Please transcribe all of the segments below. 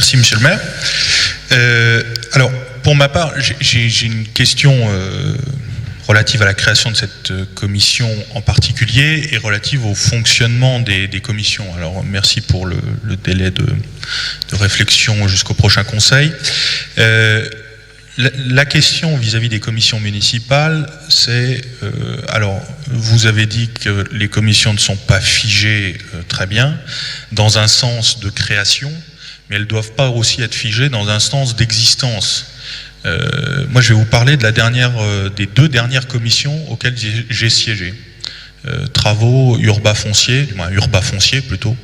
Merci, monsieur le maire. Alors, pour ma part, j'ai une question relative à la création de cette commission en particulier et relative au fonctionnement des commissions. Alors, merci pour le délai de réflexion jusqu'au prochain conseil. La question vis-à-vis des commissions municipales, c'est, alors, vous avez dit que les commissions ne sont pas figées très bien, dans un sens de création, mais elles ne doivent pas aussi être figées dans un sens d'existence. Moi, je vais vous parler de des deux dernières commissions auxquelles j'ai siégé. Travaux, urba foncier plutôt,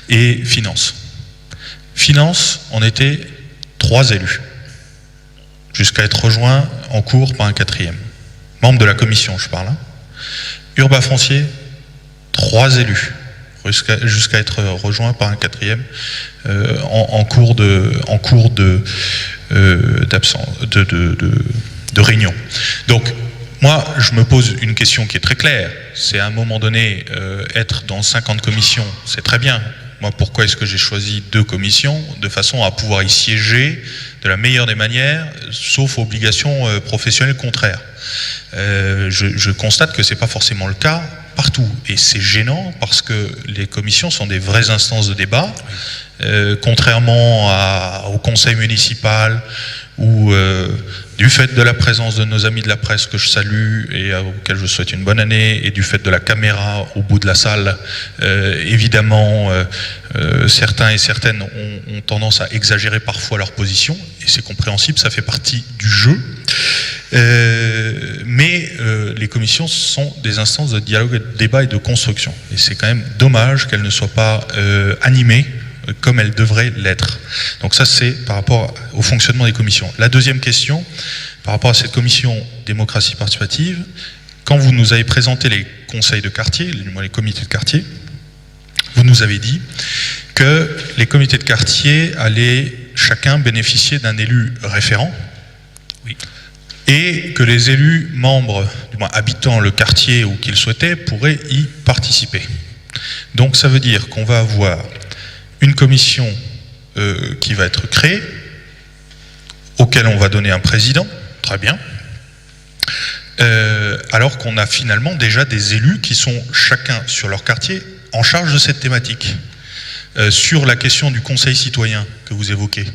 et finances. Finances, on était 3 élus, jusqu'à être rejoint en cours par un 4e. Membre de la commission, je parle. Urba foncier, 3 élus, jusqu'à être rejoint par un 4e en cours de réunion. Donc, moi, je me pose une question qui est très claire. C'est à un moment donné, être dans 50 commissions, c'est très bien. Moi, pourquoi est-ce que j'ai choisi 2 commissions? De façon à pouvoir y siéger de la meilleure des manières, sauf obligation professionnelle contraire. Je constate que ce n'est pas forcément le cas partout. Et c'est gênant parce que les commissions sont des vraies instances de débat. Contrairement au conseil municipal où du fait de la présence de nos amis de la presse que je salue et auxquels je souhaite une bonne année, et du fait de la caméra au bout de la salle, évidemment certains et certaines ont tendance à exagérer parfois leur position, et c'est compréhensible, ça fait partie du jeu. Mais les commissions sont des instances de dialogue, de débat et de construction, et c'est quand même dommage qu'elles ne soient pas animées comme elle devrait l'être. Donc ça, c'est par rapport au fonctionnement des commissions. La deuxième question, par rapport à cette commission démocratie participative, quand vous nous avez présenté les conseils de quartier, les comités de quartier, vous nous avez dit que les comités de quartier allaient chacun bénéficier d'un élu référent, oui, et que les élus membres, du moins habitant le quartier ou qu'ils souhaitaient, pourraient y participer. Donc ça veut dire qu'on va avoir une commission qui va être créée, auquel on va donner un président, très bien, alors qu'on a finalement déjà des élus qui sont chacun sur leur quartier en charge de cette thématique. Sur la question du conseil citoyen que vous évoquez,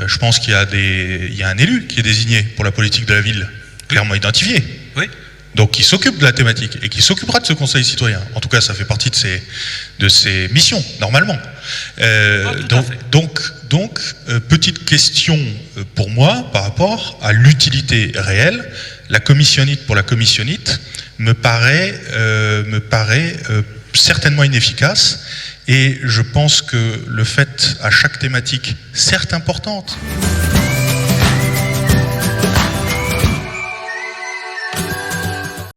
je pense qu'il y a un élu qui est désigné pour la politique de la ville, clairement identifié. Oui. Donc qui s'occupe de la thématique et qui s'occupera de ce conseil citoyen. En tout cas, ça fait partie de ses missions, normalement. Donc, petite question pour moi par rapport à l'utilité réelle. La commissionnite pour la commissionnite me paraît certainement inefficace. Et je pense que le fait, à chaque thématique, certes importante,